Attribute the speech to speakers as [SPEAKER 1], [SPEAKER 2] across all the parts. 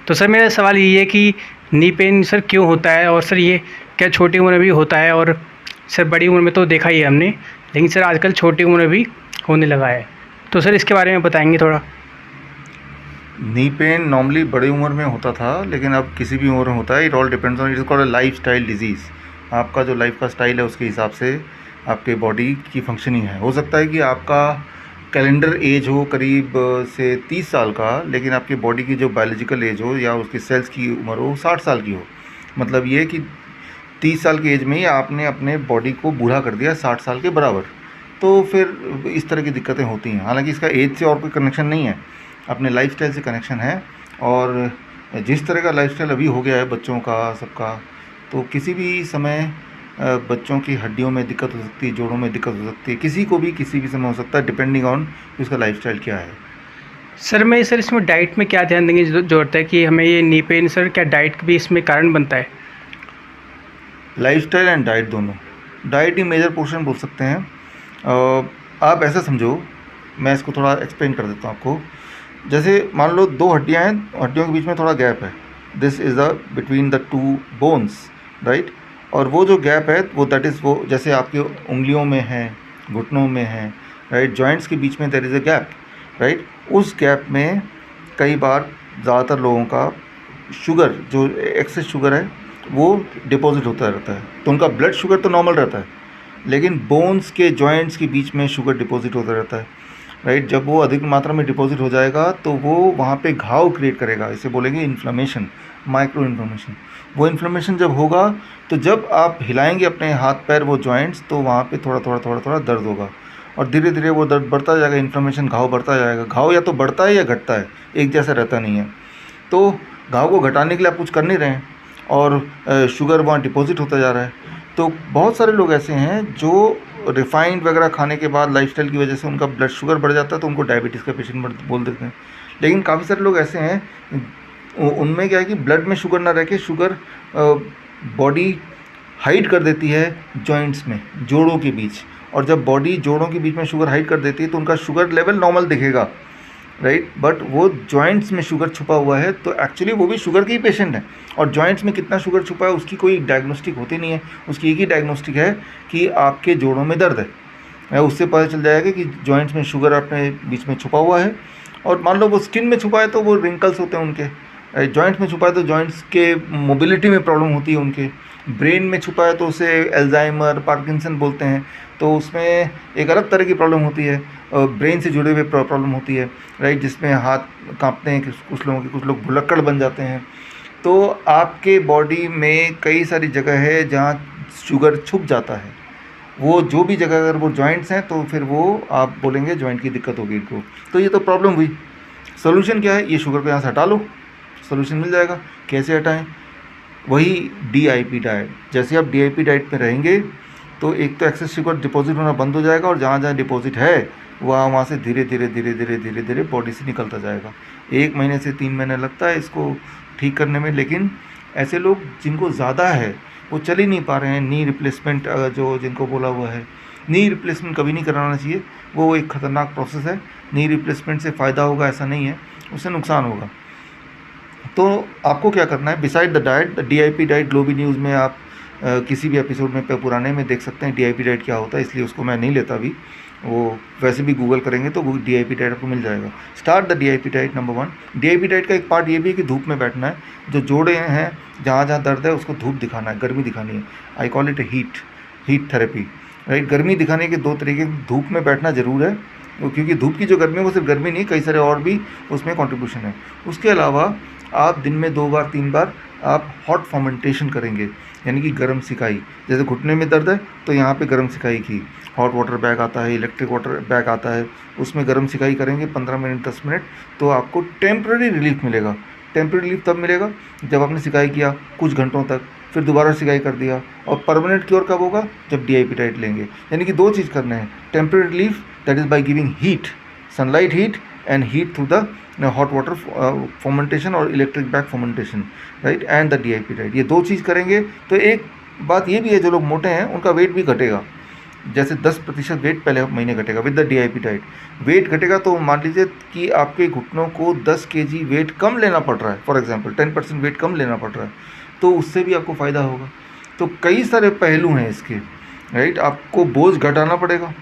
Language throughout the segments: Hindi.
[SPEAKER 1] तो सर मेरा सवाल ये है कि नी पेन सर क्यों होता है, और सर ये क्या छोटी उम्र में भी होता है? और सर बड़ी उम्र में तो देखा ही है हमने, लेकिन सर आजकल छोटी उम्र में भी होने लगा है। तो सर इसके बारे में बताएंगे थोड़ा?
[SPEAKER 2] नी पेन नॉर्मली बड़ी उम्र में होता था, लेकिन अब किसी भी उम्र में होता है। It all depends on, it is called life style disease. आपका जो लाइफ का स्टाइल है उसके हिसाब से आपके बॉडी की फंक्शनिंग है। हो सकता है कि आपका कैलेंडर एज हो करीब से 30 साल का, लेकिन आपकी बॉडी की जो बायोलॉजिकल एज हो या उसकी सेल्स की उम्र हो 60 साल की हो। मतलब ये कि 30 साल की एज में ही आपने अपने बॉडी को बूढ़ा कर दिया 60 साल के बराबर। तो फिर इस तरह की दिक्कतें होती हैं। हालांकि इसका एज से और कोई कनेक्शन नहीं है, अपने लाइफस्टाइल से कनेक्शन है। और जिस तरह का लाइफस्टाइल अभी हो गया है बच्चों का सबका, तो किसी भी समय बच्चों की हड्डियों में दिक्कत हो सकती है, जोड़ों में दिक्कत हो सकती है, किसी को भी किसी भी समय हो सकता है, डिपेंडिंग ऑन उसका लाइफस्टाइल क्या है।
[SPEAKER 1] सर इसमें डाइट में क्या ध्यान देंगे जरूरत है कि हमें ये नी पेन, सर क्या डाइट भी इसमें कारण बनता है?
[SPEAKER 2] लाइफस्टाइल एंड डाइट दोनों, डाइट ही मेजर पोर्शन बोल सकते हैं। आप ऐसा समझो, मैं इसको थोड़ा एक्सप्लेन कर देता हूँ आपको। जैसे मान लो दो हड्डियाँ हैं, हड्डियों के बीच में थोड़ा गैप है। This is the between the two bones, right. और वो जो गैप है वो दैट इज़ वो, जैसे आपकी उंगलियों में है, घुटनों में है, राइट, जॉइंट्स के बीच में there is a gap, right. उस गैप में कई बार ज़्यादातर लोगों का शुगर, जो एक्सेस शुगर है, वो डिपॉजिट होता रहता है। तो उनका ब्लड शुगर तो नॉर्मल रहता है, लेकिन बोन्स के जॉइंट्स के बीच में शुगर डिपॉजिट होता रहता है, राइट। जब वो अधिक मात्रा में डिपॉजिट हो जाएगा तो वो वहाँ पे घाव क्रिएट करेगा, इसे बोलेंगे इन्फ्लेमेशन, माइक्रो इन्फ्लेमेशन। वो इन्फ्लेमेशन जब होगा तो जब आप हिलाएंगे अपने हाथ पैर वो जॉइंट्स, तो वहाँ पे थोड़ा थोड़ा थोड़ा थोड़ा दर्द होगा, और धीरे धीरे वो दर्द बढ़ता जाएगा, इन्फ्लेमेशन, घाव बढ़ता जाएगा। घाव या तो बढ़ता है या घटता है, एक जैसा रहता नहीं है। तो घाव को घटाने के लिए आप कुछ कर नहीं रहे हैं, और शुगर वहाँ डिपॉजिट होता जा रहा है। तो बहुत सारे लोग ऐसे हैं जो रिफाइंड वगैरह खाने के बाद लाइफस्टाइल की वजह से उनका ब्लड शुगर बढ़ जाता है, तो उनको डायबिटीज़ का पेशेंट बोल देते हैं। लेकिन काफ़ी सारे लोग ऐसे हैं, उनमें क्या है कि ब्लड में शुगर ना रह के शुगर बॉडी हाइड कर देती है जॉइंट्स में, जोड़ों के बीच। और जब बॉडी जोड़ों के बीच में शुगर हाइड कर देती है तो उनका शुगर लेवल नॉर्मल दिखेगा, राइट। बट वो जॉइंट्स में शुगर छुपा हुआ है, तो एक्चुअली वो भी शुगर के ही पेशेंट है। और जॉइंट्स में कितना शुगर छुपा है उसकी कोई डायग्नोस्टिक होती नहीं है। उसकी एक ही डायग्नोस्टिक है कि आपके जोड़ों में दर्द है, उससे पता चल जाएगा कि जॉइंट्स में शुगर अपने बीच में छुपा हुआ है। और मान लो वो स्किन में छुपा है तो वो रिंकल्स होते हैं उनके, जॉइंट्स में छुपा है तो जॉइंट्स के मोबिलिटी में प्रॉब्लम होती है उनके। ब्रेन में छुपा है तो उसे एल्जाइमर, पार्किंसन बोलते हैं, तो उसमें एक अलग तरह की प्रॉब्लम होती है, ब्रेन से जुड़े हुए प्रॉब्लम होती है, राइट, जिसमें हाथ कांपते हैं कुछ लोगों के, कुछ लोग भुलक्कड़ बन जाते हैं। तो आपके बॉडी में कई सारी जगह है जहाँ शुगर छुप जाता है। वो जो भी जगह अगर वो जॉइंट्स हैं तो फिर वो आप बोलेंगे जॉइंट की दिक्कत होगी इनको। तो ये तो प्रॉब्लम हुई। सोल्यूशन क्या है? ये शुगर को यहाँ से हटा लो, सोल्यूशन मिल जाएगा। कैसे हटाएं? वही DIP डाइट। जैसे आप DIP डाइट पे रहेंगे तो एक तो एक्सेस शुगर डिपॉजिट होना बंद हो जाएगा, और जहाँ जहाँ डिपॉजिट है वहाँ से धीरे धीरे धीरे धीरे धीरे धीरे बॉडी से निकलता जाएगा। 1 महीने से 3 महीने लगता है इसको ठीक करने में। लेकिन ऐसे लोग जिनको ज़्यादा है, वो चल ही नहीं पा रहे हैं, नी रिप्लेसमेंट जो जिनको बोला हुआ है, नी रिप्लेसमेंट कभी नहीं कराना चाहिए। वो एक ख़तरनाक प्रोसेस है। नी रिप्लेसमेंट से फ़ायदा होगा ऐसा नहीं है, उससे नुकसान होगा। तो आपको क्या करना है? Beside the diet, the DIP diet ग्लोबी न्यूज़ में आप किसी भी एपिसोड में पुराने में देख सकते हैं DIP डाइट क्या होता है, इसलिए उसको मैं नहीं लेता अभी। वो वैसे भी गूगल करेंगे तो DIP डाइट आपको मिल जाएगा। Start the DIP diet number 1। DIP diet का एक पार्ट ये भी है कि धूप में बैठना है। जो जोड़े हैं, जहाँ जहाँ दर्द है उसको धूप दिखाना है, गर्मी दिखानी है। I call it heat therapy, right. गर्मी दिखाने के 2 तरीके, धूप में बैठना ज़रूर है, क्योंकि धूप की जो गर्मी है वो सिर्फ गर्मी नहीं, कई सारे और भी उसमें कॉन्ट्रीब्यूशन है। उसके अलावा आप दिन में 2 बार 3 बार आप हॉट फर्मेंटेशन करेंगे, यानी कि गर्म सिकाई। जैसे घुटने में दर्द है तो यहाँ पे गर्म सिकाई की, हॉट वाटर बैग आता है, इलेक्ट्रिक वाटर बैग आता है, उसमें गर्म सिकाई करेंगे 15 मिनट 10 मिनट, तो आपको टेम्प्रेरी रिलीफ मिलेगा। टेम्प्रेरी रिलीफ तब मिलेगा जब आपने सिकाई किया कुछ घंटों तक, फिर दोबारा सिकाई कर दिया। और परमानेंट क्योर कब होगा? जब DIP डाइट लेंगे। यानी कि 2 चीज़ करना है, temporary relief that is by giving heat, sunlight heat, and heat through the hot water fermentation और electric bag fermentation, right, and the DIP diet. ये 2 चीज़ करेंगे तो एक बात ये भी है, जो लोग मोटे हैं उनका वेट भी घटेगा। जैसे 10% वेट पहले महीने घटेगा with the DIP diet. Weight घटेगा तो मान लीजिए कि आपके घुटनों को 10 kg वेट कम लेना पड़ रहा है, फॉर एग्जांपल 10% वेट कम लेना पड़ रहा है, तो उससे भी आपको फ़ायदा होगा। तो कई सारे पहलू हैं इसके, राइट। आपको बोझ घटाना पड़ेगा,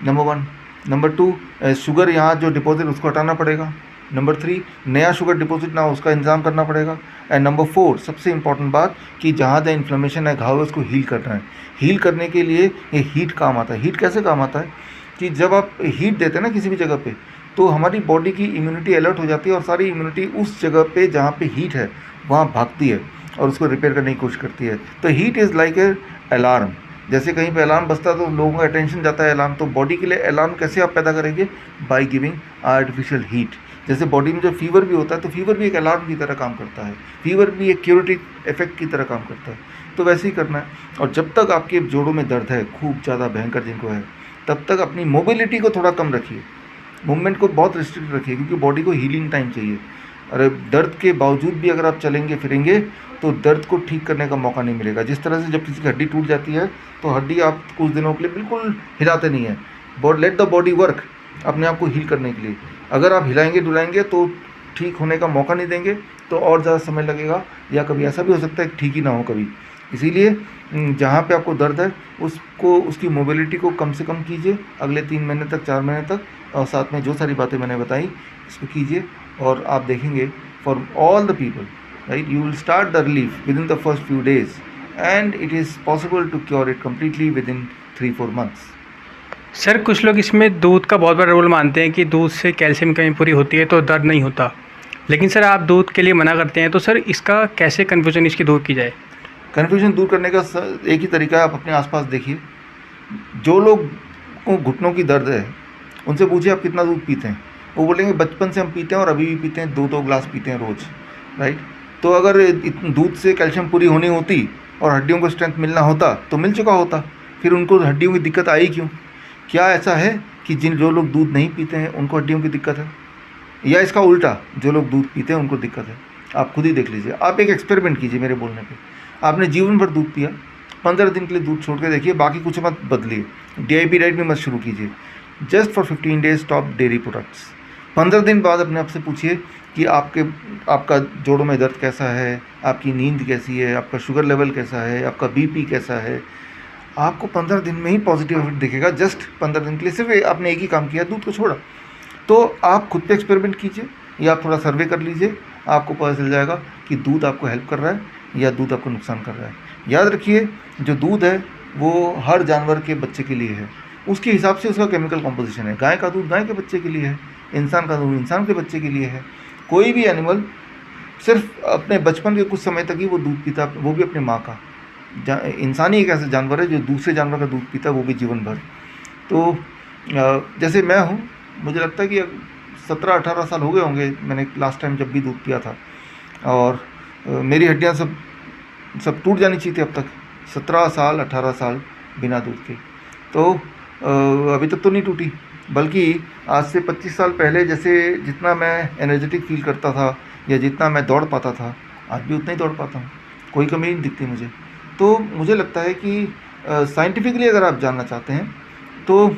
[SPEAKER 2] नंबर 1। नंबर 2, शुगर यहाँ जो डिपॉजिट उसको हटाना पड़ेगा। नंबर 3, नया शुगर डिपॉजिट ना हो उसका इंतजाम करना पड़ेगा। एंड नंबर 4, सबसे इम्पॉर्टेंट बात कि जहाँ जहाँ इन्फ्लेमेशन है, घाव है, उसको हील करना है। हील करने के लिए ये हीट काम आता है। हीट कैसे काम आता है कि जब आप हीट देते हैं ना किसी भी जगह पे, तो हमारी बॉडी की इम्यूनिटी अलर्ट हो जाती है और सारी इम्यूनिटी उस जगह पे जहाँ पे हीट है वहाँ भागती है और उसको रिपेयर करने की कोशिश करती है। तो heat is like a alarm. जैसे कहीं पे अलार्म बजता है तो लोगों का अटेंशन जाता है अलार्म, तो बॉडी के लिए अलार्म कैसे आप पैदा करेंगे? By giving artificial heat. जैसे बॉडी में जो फीवर भी होता है तो फीवर भी एक अलार्म की तरह काम करता है, फीवर भी एक क्यूरेटिव इफेक्ट की तरह काम करता है। तो वैसे ही करना है। और जब तक आपके जोड़ों में दर्द है खूब ज़्यादा भयंकर जिनको है, तब तक अपनी मोबिलिटी को थोड़ा कम रखिए, मूवमेंट को बहुत रिस्ट्रिक्ट रखिए, क्योंकि बॉडी को हीलिंग टाइम चाहिए। और दर्द के बावजूद भी अगर आप चलेंगे फिरेंगे तो दर्द को ठीक करने का मौका नहीं मिलेगा। जिस तरह से जब किसी की हड्डी टूट जाती है तो हड्डी आप कुछ दिनों के लिए बिल्कुल हिलाते नहीं हैं, लेट द बॉडी वर्क, अपने आप को हील करने के लिए। अगर आप हिलाएंगे डुलाएंगे तो ठीक होने का मौका नहीं देंगे तो और ज़्यादा समय लगेगा, या कभी ऐसा भी हो सकता है कि ठीक ही ना हो कभी। इसीलिए जहाँ पे आपको दर्द है उसको, उसकी मोबिलिटी को कम से कम कीजिए अगले 3 महीने तक, 4 महीने तक, और साथ में जो सारी बातें मैंने बताई इसको कीजिए और आप देखेंगे for all the people, right, you will start the relief within the first few days and it is possible to cure it completely within 3-4 months.
[SPEAKER 1] Sir कुछ लोग इसमें दूध का बहुत बड़ा रोल मानते हैं कि दूध से कैल्शियम की कमी पूरी होती है तो दर्द नहीं होता, लेकिन सर आप दूध के लिए मना करते हैं, तो सर इसका कैसे कन्फ्यूजन इसकी दूर की जाए?
[SPEAKER 2] कन्फ्यूजन दूर करने का एक ही तरीका है, आप अपने आसपास देखिए। जो लोग को घुटनों की दर्द है उनसे पूछिए आप कितना दूध पीते हैं, वो बोलेंगे बचपन से हम पीते हैं और अभी भी पीते हैं, 2-2 ग्लास पीते हैं रोज़, राइट। तो अगर दूध से कैल्शियम पूरी होनी होती और हड्डियों को स्ट्रेंथ मिलना होता तो मिल चुका होता, फिर उनको हड्डियों की दिक्कत आई क्यों? क्या ऐसा है कि जो लोग दूध नहीं पीते हैं उनको हड्डियों की दिक्कत है, या इसका उल्टा जो लोग दूध पीते हैं उनको दिक्कत है? आप खुद ही देख लीजिए। आप एक एक्सपेरिमेंट कीजिए मेरे बोलने पे। आपने जीवन भर दूध पिया, 15 दिन के लिए दूध छोड़ के देखिए, बाकी कुछ मत बदलिए, DIP डाइट भी मत शुरू कीजिए। Just for 15 days stop dairy products. 15 दिन बाद अपने आप से पूछिए कि आपका जोड़ों में दर्द कैसा है, आपकी नींद कैसी है, आपका शुगर लेवल कैसा है, आपका BP कैसा है। आपको 15 दिन में ही पॉजिटिव इफेक्ट दिखेगा। जस्ट 15 दिन के लिए सिर्फ आपने एक ही काम किया, दूध को छोड़ा। तो आप खुद पे एक्सपेरिमेंट कीजिए या आप थोड़ा सर्वे कर लीजिए, आपको पता चल जाएगा कि दूध आपको हेल्प कर रहा है या दूध आपको नुकसान कर रहा है। याद रखिए जो दूध है वो हर जानवर के बच्चे के लिए है, उसके हिसाब से उसका केमिकल कॉम्पोजिशन है। गाय का दूध गाय के बच्चे के लिए है, इंसान का दूध इंसान के बच्चे के लिए है। कोई भी एनिमल सिर्फ अपने बचपन के कुछ समय तक ही वो दूध पीता, वो भी अपनी माँ का। इंसान ही एक ऐसा जानवर है जो दूसरे जानवर का दूध पीता है, वो भी जीवन भर। तो जैसे मैं हूँ, मुझे लगता है कि 17-18 साल हो गए होंगे मैंने लास्ट टाइम जब भी दूध पिया था, और मेरी हड्डियाँ सब टूट जानी चाहिए थी अब तक, 17 साल 18 साल बिना दूध के। तो अभी तक तो नहीं टूटी, बल्कि आज से 25 साल पहले जैसे जितना मैं एनर्जेटिक फील करता था या जितना मैं दौड़ पाता था, आज भी उतना ही दौड़ पाता हूँ, कोई कमी नहीं दिखती मुझे। तो मुझे लगता है कि साइंटिफिकली अगर आप जानना चाहते हैं तो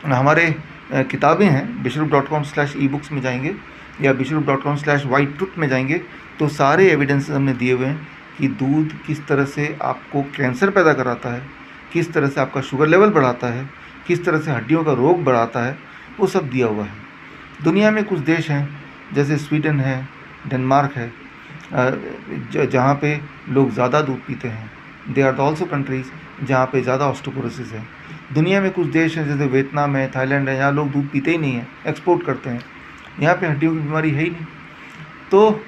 [SPEAKER 2] हमारे किताबें हैं, bishrup.com/ebooks में जाएंगे या bishrup.com/whitetruth में जाएंगे तो सारे एविडेंस हमने दिए हुए हैं कि दूध किस तरह से आपको कैंसर पैदा कराता है, किस तरह से आपका शुगर लेवल बढ़ाता है, किस तरह से हड्डियों का रोग बढ़ाता है, वो सब दिया हुआ है। दुनिया में कुछ देश हैं जैसे स्वीडन है, डेनमार्क है, जहाँ पे लोग ज़्यादा दूध पीते हैं। दे आर ऑल्सो कंट्रीज़ जहाँ पे ज़्यादा ऑस्टियोपोरोसिस है। दुनिया में कुछ देश हैं जैसे वियतनाम है, थाईलैंड है, यहाँ लोग दूध पीते ही नहीं हैं, एक्सपोर्ट करते हैं, यहाँ पे हड्डियों की बीमारी है ही नहीं। तो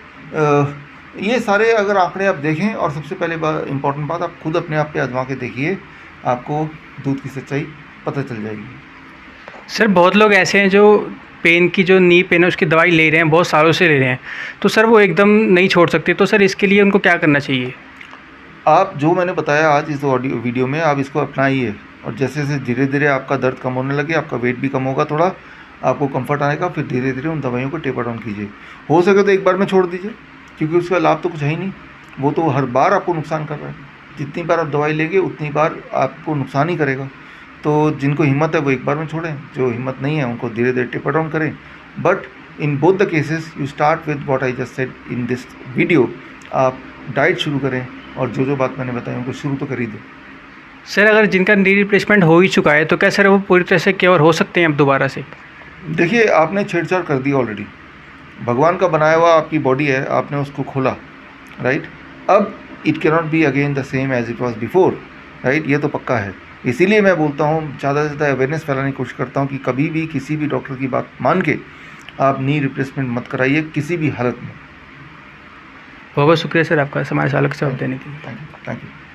[SPEAKER 2] ये सारे अगर आंकड़े आप देखें, और सबसे पहले इम्पॉर्टेंट बात, आप खुद अपने आप पे आजमा के देखिए, आपको दूध की सच्चाई पता चल जाएगी।
[SPEAKER 1] सर बहुत लोग ऐसे हैं जो पेन की, जो नी पेन है उसकी दवाई ले रहे हैं, बहुत सालों से ले रहे हैं, तो सर वो एकदम नहीं छोड़ सकते, तो सर इसके लिए उनको क्या करना चाहिए?
[SPEAKER 2] आप जो मैंने बताया आज इस वीडियो में, आप इसको अपनाइए, और जैसे जैसे धीरे धीरे आपका दर्द कम होने लगे, आपका वेट भी कम होगा, थोड़ा आपको कंफर्ट आएगा, फिर धीरे धीरे उन दवाइयों को टेपर डाउन कीजिए। हो सके तो एक बार में छोड़ दीजिए, क्योंकि उसका लाभ तो कुछ है ही नहीं, वो तो हर बार आपको नुकसान कर रहा है। जितनी बार आप दवाई लेंगे उतनी बार आपको नुकसान ही करेगा। तो जिनको हिम्मत है वो एक बार में छोड़ें, जो हिम्मत नहीं है उनको धीरे धीरे टेपर डाउन करें। But in both the cases you start with what I just said in this video. आप डाइट शुरू करें और जो बात मैंने बताई उनको शुरू तो कर ही दें।
[SPEAKER 1] सर अगर जिनका नी रिप्लेसमेंट हो ही चुका है तो क्या सर वो पूरी तरह से क्योर हो सकते हैं अब दोबारा से?
[SPEAKER 2] देखिए, आपने छेड़छाड़ कर दी ऑलरेडी, भगवान का बनाया हुआ आपकी बॉडी है, आपने उसको खोला, राइट। अब it can not be again the same as it was before, right. ये तो पक्का है। इसीलिए मैं बोलता हूँ, ज़्यादा से ज़्यादा अवेयरनेस फैलाने की कोशिश करता हूँ कि कभी भी किसी भी डॉक्टर की बात मान के आप नी रिप्लेसमेंट मत कराइए किसी भी हालत में।
[SPEAKER 1] बहुत बहुत शुक्रिया सर आपका हमारे सालों के जवाब देने के लिए।
[SPEAKER 2] Thank you.